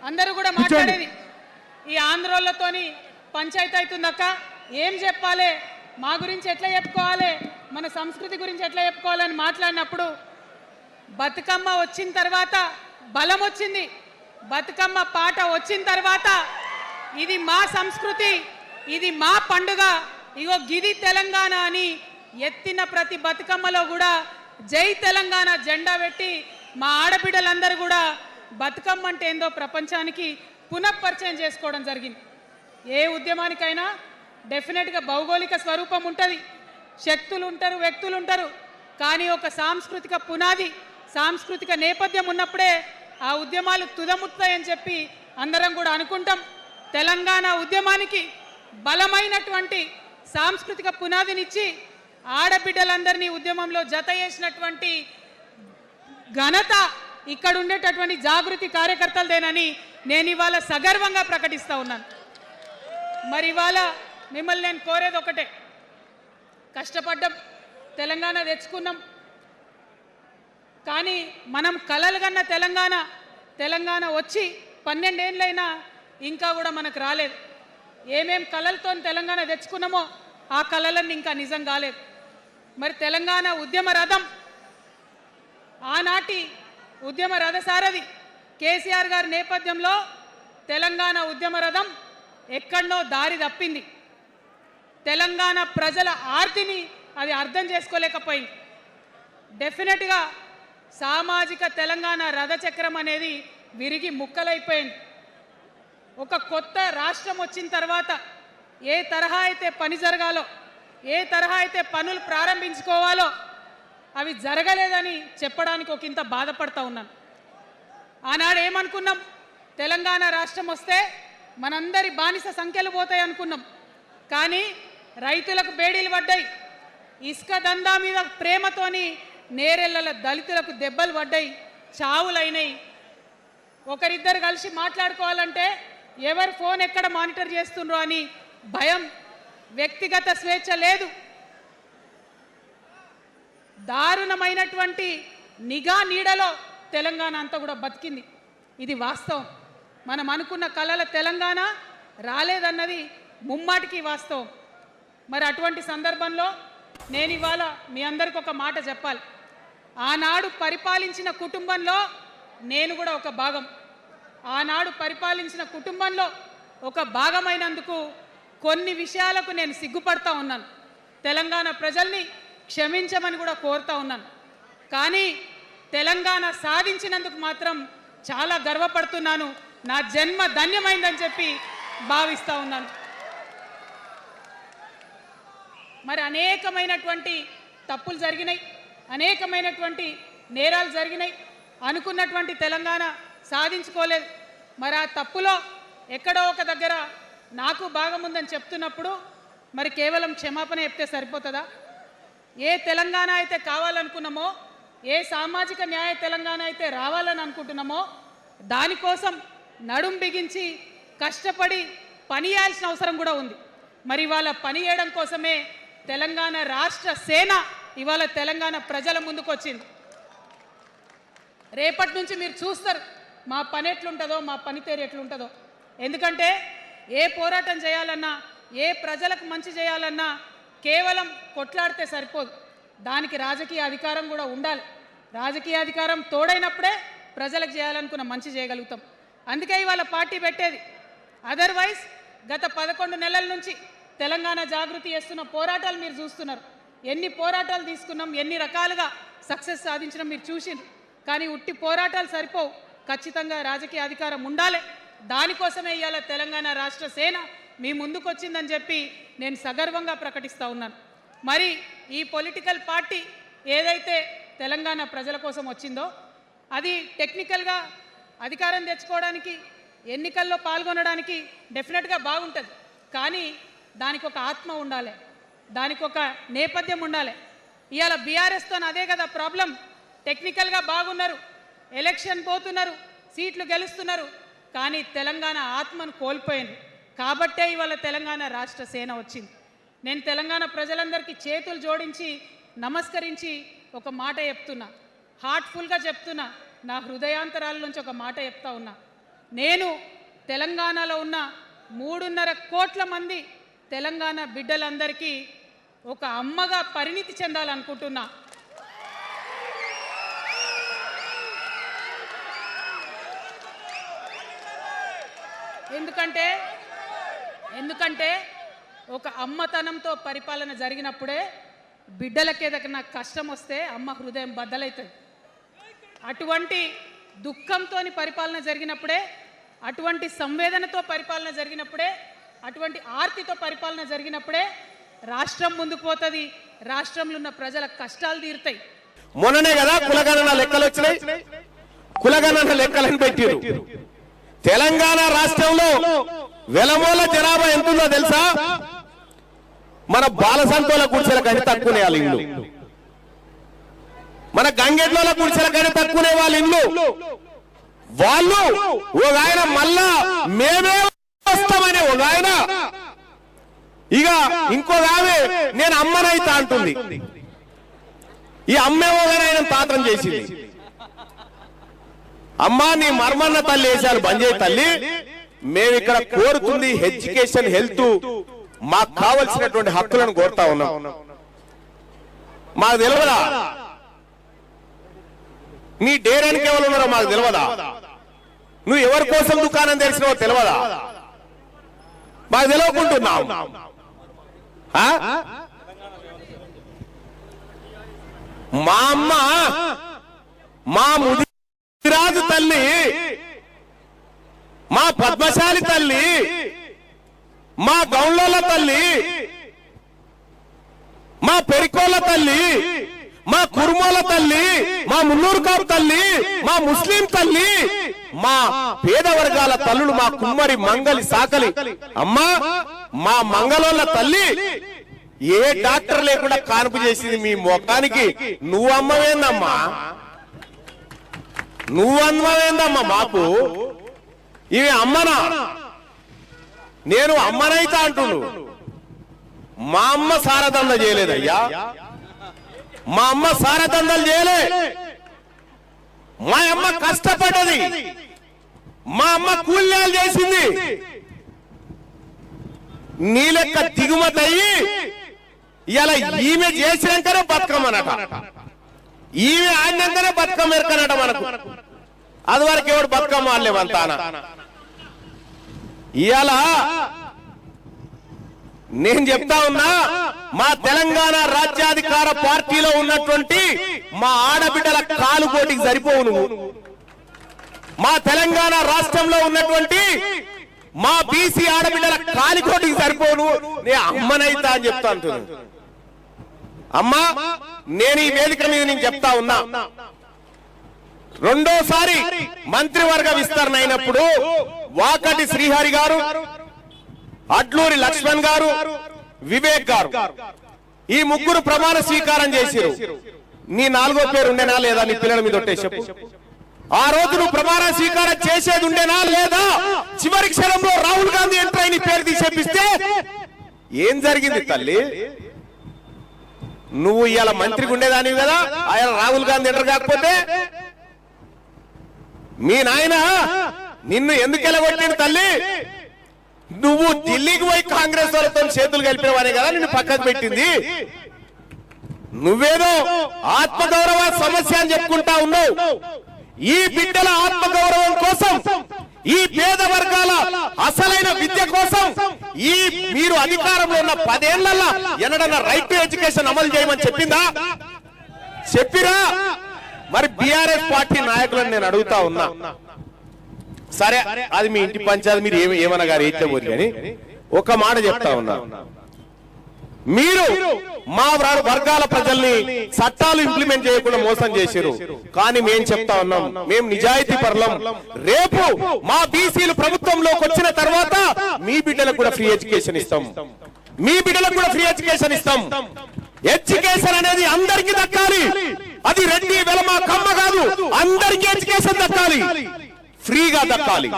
అందరూ కూడా మాట్లాడేది ఈ ఆంధ్రోళ్ళతోని పంచాయతీ అవుతుందక్క, ఏం చెప్పాలి, మా గురించి ఎట్లా చెప్పుకోవాలి, మన సంస్కృతి గురించి ఎట్లా చెప్పుకోవాలని మాట్లాడినప్పుడు బతుకమ్మ వచ్చిన తర్వాత బలం వచ్చింది. బతుకమ్మ పాట వచ్చిన తర్వాత ఇది మా సంస్కృతి, ఇది మా పండుగ, ఇగో గిది తెలంగాణ అని ఎత్తిన ప్రతి బతుకమ్మలో కూడా జై తెలంగాణ జెండా పెట్టి మా ఆడబిడ్డలందరూ కూడా బతుకమ్మ అంటే ఏందో ప్రపంచానికి పునఃపరిచయం చేసుకోవడం జరిగింది. ఏ ఉద్యమానికైనా డెఫినెట్గా భౌగోళిక స్వరూపం ఉంటుంది, శక్తులు ఉంటారు, వ్యక్తులు ఉంటారు, కానీ ఒక సాంస్కృతిక పునాది, సాంస్కృతిక నేపథ్యం ఉన్నప్పుడే ఆ ఉద్యమాలు తుదముట్టాయని చెప్పి అందరం కూడా అనుకుంటాం. తెలంగాణ ఉద్యమానికి బలమైనటువంటి సాంస్కృతిక పునాదినిచ్చి ఆడబిడ్డలందరినీ ఉద్యమంలో జత చేసినటువంటి ఘనత ఇక్కడ ఉండేటటువంటి జాగృతి కార్యకర్తలదేనని నేను ఇవాళ సగర్వంగా ప్రకటిస్తూ ఉన్నాను. మరి ఇవాళ మిమ్మల్ని నేను కోరేది ఒకటే, కష్టపడ్డాం, తెలంగాణ తెచ్చుకున్నాం, కానీ మనం కలలు కన్న తెలంగాణ వచ్చి 12 ఏళ్ళైనా ఇంకా కూడా మనకు రాలేదు. ఏమేం కలలతో తెలంగాణ తెచ్చుకున్నామో ఆ కలలన్నీ ఇంకా నిజం కాలేదు. మరి తెలంగాణ ఉద్యమ రథం, ఆనాటి ఉద్యమ రథసారథి కేసీఆర్ గారి నేపథ్యంలో తెలంగాణ ఉద్యమ రథం ఎక్కడో దారి తప్పింది. తెలంగాణ ప్రజల ఆర్తిని అది అర్థం చేసుకోలేకపోయింది. డెఫినెట్గా సామాజిక తెలంగాణ రథచక్రం అనేది విరిగి ముక్కలైపోయింది. ఒక కొత్త రాష్ట్రం వచ్చిన తర్వాత ఏ తరహా అయితే పని జరగాలో, ఏ తరహా అయితే పనులు ప్రారంభించుకోవాలో అవి జరగలేదని చెప్పడానికి ఒకంత బాధపడతా ఉన్నాను. ఆనాడు ఏమనుకున్నాం, తెలంగాణ రాష్ట్రం వస్తే మనందరి బానిస సంఖ్యలు పోతాయి అనుకున్నాం, కానీ రైతులకు బేడీలు పడ్డాయి, ఇసుక దందా మీద ప్రేమతోని నేరెళ్ళల దళితులకు దెబ్బలు పడ్డాయి, చావులైనాయి. ఒకరిద్దరు కలిసి మాట్లాడుకోవాలంటే ఎవరి ఫోన్ ఎక్కడ మానిటర్ చేస్తుండ్రో అని భయం, వ్యక్తిగత స్వేచ్ఛ లేదు, దారుణమైనటువంటి నిఘా నీడలో తెలంగాణ అంతా కూడా బతికింది. ఇది వాస్తవం. మనం అనుకున్న కలల తెలంగాణ రాలేదన్నది ముమ్మాటికి వాస్తవం. మరి అటువంటి సందర్భంలో నేను ఇవాళ మీ అందరికీ ఒక మాట చెప్పాలి. ఆనాడు పరిపాలించిన కుటుంబంలో నేను కూడా ఒక భాగం. ఆనాడు పరిపాలించిన కుటుంబంలో ఒక భాగమైనందుకు కొన్ని విషయాలకు నేను సిగ్గుపడతా ఉన్నాను. తెలంగాణ ప్రజల్ని క్షమించమని కూడా కోరుతా ఉన్నాను. కానీ తెలంగాణ సాధించినందుకు మాత్రం చాలా గర్వపడుతున్నాను. నా జన్మ ధన్యమైందని చెప్పి భావిస్తూ ఉన్నాను. మరి అనేకమైనటువంటి తప్పులు జరిగినాయి, అనేకమైనటువంటి నేరాలు జరిగినాయి, అనుకున్నటువంటి తెలంగాణ సాధించుకోలేదు. మరి ఆ తప్పులో ఎక్కడో ఒక దగ్గర నాకు భాగం ఉందని చెప్తున్నప్పుడు మరి కేవలం క్షమాపణ చెప్తే సరిపోతుందా? ఏ తెలంగాణ అయితే కావాలనుకున్నామో, ఏ సామాజిక న్యాయ తెలంగాణ అయితే రావాలని అనుకుంటున్నామో దానికోసం నడుం బిగించి కష్టపడి పని చేయాల్సిన అవసరం కూడా ఉంది. మరి ఇవాళ పని చేయడం కోసమే తెలంగాణ రాష్ట్ర సేన ఇవాళ తెలంగాణ ప్రజల ముందుకు వచ్చింది. రేపటి నుంచి మీరు చూస్తారు మా పని ఎట్లుంటుందో, మా పనితీరు ఎట్లుంటుందో. ఎందుకంటే ఏ పోరాటం చేయాలన్నా, ఏ ప్రజలకు మంచి చేయాలన్నా కేవలం కొట్లాడితే సరిపోదు, దానికి రాజకీయ అధికారం కూడా ఉండాలి. రాజకీయ అధికారం తోడైనప్పుడే ప్రజలకు చేయాలనుకున్న మంచి చేయగలుగుతాం. అందుకే ఇవాళ పార్టీ పెట్టేది. అదర్వైజ్ గత 11 నెలల నుంచి తెలంగాణ జాగృతి చేస్తున్న పోరాటాలు మీరు చూస్తున్నారు. ఎన్ని పోరాటాలు తీసుకున్నాం, ఎన్ని రకాలుగా సక్సెస్ సాధించడం మీరు చూసిండ్రు. కానీ ఉట్టి పోరాటాలు సరిపోవు, ఖచ్చితంగా రాజకీయ అధికారం ఉండాలి. దానికోసమే ఇవాళ తెలంగాణ రాష్ట్ర సేన మీ ముందుకు వచ్చిందని చెప్పి నేను సగర్వంగా ప్రకటిస్తూ ఉన్నాను. మరి ఈ పొలిటికల్ పార్టీ ఏదైతే తెలంగాణ ప్రజల కోసం వచ్చిందో అది టెక్నికల్గా అధికారం తెచ్చుకోవడానికి, ఎన్నికల్లో పాల్గొనడానికి డెఫినెట్గా బాగుంటుంది. కానీ దానికి ఒక ఆత్మ ఉండాలి, దానికి ఒక నేపథ్యం ఉండాలి. ఇవాళ బీఆర్ఎస్తో అదే కదా ప్రాబ్లం. టెక్నికల్గా బాగున్నారు, ఎలక్షన్ పోతున్నారు, సీట్లు గెలుస్తున్నారు, కానీ తెలంగాణ ఆత్మను కోల్పోయింది. కాబట్టే ఇవాళ తెలంగాణ రాష్ట్ర సేన వచ్చింది. నేను తెలంగాణ ప్రజలందరికీ చేతులు జోడించి నమస్కరించి ఒక మాట చెప్తున్నా, హార్ట్ఫుల్గా చెప్తున్నా, నా హృదయాంతరాల నుంచి ఒక మాట చెప్తా ఉన్నా. నేను తెలంగాణలో ఉన్న 3.5 కోట్ల మంది తెలంగాణ బిడ్డలందరికీ ఒక అమ్మగా పరిణితి చెందాలనుకుంటున్నా. ఎందుకంటే ఒక అమ్మతనంతో పరిపాలన జరిగినప్పుడే బిడ్డలకి ఏదైనా కష్టం వస్తే అమ్మ హృదయం బద్దలవుతుంది. అటువంటి దుఃఖంతో పరిపాలన జరిగినప్పుడే, అటువంటి సంవేదనతో పరిపాలన జరిగినప్పుడే, అటువంటి ఆర్తితో పరిపాలన జరిగినప్పుడే రాష్ట్రం ముందుకు పోతుంది, రాష్ట్రంలో ఉన్న ప్రజల కష్టాలు తీరుతాయి. మొన్ననే కదా కులగణన లెక్కలు వచ్చినాయి. కులగణన లెక్కలను పెట్టారు. తెలంగాణ రాష్ట్రంలో వెలమూల జనాభా ఎంతుందో తెలుసా? మన బాలసంతోల గుడిసెల కంటే తక్కువనే వాళ్ళ ఇల్లు, మన గంగెడ్ల గుడిసెల కంటే తక్కువనే వాళ్ళ ఇల్లు. వాళ్ళు ఒక ఆయన మళ్ళా మేమే వస్తామని ఒక ఆయన, ఇక ఇంకో ఆమె నేను అమ్మనైతా అంటుంది. ఈ అమ్మేమో ఆయన తాతం చేసింది. అమ్మా నీ మర్మన్న తల్లి వేసాలు బంద్ చేయి తల్లి, మేము ఇక్కడ కోరుతుంది ఎడ్యుకేషన్, హెల్త్, మాకు కావలసినటువంటి హక్కులను కోరుతా ఉన్నాం. మాకు తెలియదా నీ డేరానికి ఎవరు ఉన్నారో మాకు తెలియదా? నువ్వు ఎవరి కోసం దుకాణం తెలిసినవో తెలియదా? మాకు తెలియకుంటున్నావు. మా అమ్మ మా ముదిరాజు తల్లి, మా పద్మశాలి తల్లి, మా గౌళ్ళ తల్లి, మా పెరికోళ్ళ తల్లి, మా కుర్మోల తల్లి, మా మున్నూరు కాపు తల్లి, మా ముస్లిం తల్లి, మా పేద వర్గాల తల్లులు, మా కుమ్మరి మంగలి సాకలి అమ్మా, మా మంగళోళ్ళ తల్లి ఏ డాక్టర్ లేకుండా కాన్పు చేసింది మీ ముఖానికి. నువ్వు అమ్మవేందమ్మా, నువ్వు అమ్మవేందమ్మా మాకు? ఇవి అమ్మనా? నేను అమ్మనైతా అంటున్నాను. మా అమ్మ సారదండ చేయలేదయ్యా, మా అమ్మ సారదండలు చేయలే. మా అమ్మ కష్టపడ్డది, మా అమ్మ కూల్యాలు చేసింది. నీ లెక్క దిగుమతి అయ్యి ఇలా ఈమె చేసినాకనే బతుకమ్మనట, ఈమె ఆడినాకనే బతుకమ్మ ఎరకనట మనకు. అది వరకు ఎవడు బతుకమ్మ ఆడలేమంతాన. ఇవాళ నేను చెప్తా ఉన్నా, మా తెలంగాణ రాజ్యాధికార పార్టీలో ఉన్నటువంటి మా ఆడబిడ్డల కాలుకోటికి సరిపోవు నువ్వు. మా తెలంగాణ రాష్ట్రంలో ఉన్నటువంటి మా బీసీ ఆడబిడ్డల కాలికోటికి సరిపోను. నేను అమ్మనైతా అని చెప్తా అంటున్నాను. అమ్మా నేను ఈ వేదిక మీద నేను చెప్తా ఉన్నా, రెండోసారి మంత్రివర్గ విస్తరణ అయినప్పుడు వాకటి శ్రీహరి గారు, అడ్లూరి లక్ష్మణ్ గారు, వివేక్ గారు, ఈ ముగ్గురు ప్రమాణ స్వీకారం చేసిరు. నీ 4వ పేరు ఉండేనా లేదా? నీ పిల్లల మీద ఒట్టే చెప్పు. ఆ రోజు నువ్వు ప్రమాణ స్వీకారం చేసేది ఉండేనా లేదా? చివరి క్షణంలో రాహుల్ గాంధీ ఎంటర్ అయి నీ పేరు తీసేపిస్తే ఏం జరిగింది తల్లి? నువ్వు ఇవాళ మంత్రికి ఉండేదానివి కదా, ఆయన రాహుల్ గాంధీ ఎంటర్ కాకపోతే మీ నాయన నిన్ను ఎందుకు ఎలగొట్టింది తల్లి? నువ్వు ఢిల్లీకి పోయి కాంగ్రెస్ వాళ్ళతో చేతులు కలిపినవానే కదా నిన్ను పక్కకు పెట్టింది. నువ్వేదో ఆత్మగౌరవ సమస్య అని చెప్పుకుంటా ఉన్నావు. ఈ బిడ్డల ఆత్మగౌరవం కోసం, ఈ పేద వర్గాల అసలైన విద్య కోసం, ఈ మీరు అధికారంలో ఉన్న 10 ఏళ్లలో ఎన్నడన్నా రైట్ టు ఎడ్యుకేషన్ అమలు చేయమని చెప్పిందా? చెప్పిరా? మరి బీఆర్ఎస్ పార్టీ నాయకులను నేను అడుగుతా ఉన్నా, సరే అది మీ ఇంటి పంచాయతీ, మీరు ఏమన్నా గారు అయితే పోరు కానీ ఒక మాట చెప్తా ఉన్నా, మీరు మా వర్గాల ప్రజల్ని చట్టాలు ఇంప్లిమెంట్ చేయకుండా మోసం చేశారు. కానీ మేము చెప్తా ఉన్నాం, మేము నిజాయితీ పరులం. రేపు మా బీసీలు ప్రభుత్వంలోకి వచ్చిన తర్వాత మీ బిడ్డలకు కూడా ఫ్రీ ఎడ్యుకేషన్ ఇస్తాం, మీ బిడ్డలకు కూడా ఫ్రీ ఎడ్యుకేషన్ ఇస్తాం. ఎడ్యుకేషన్ అనేది అందరికీ దక్కాలి. అది రెడ్డి వెలమ కమ్మ కాదు, అందరికీ ఎడ్యుకేషన్ దక్కాలి, ఫ్రీగా దక్కాలి.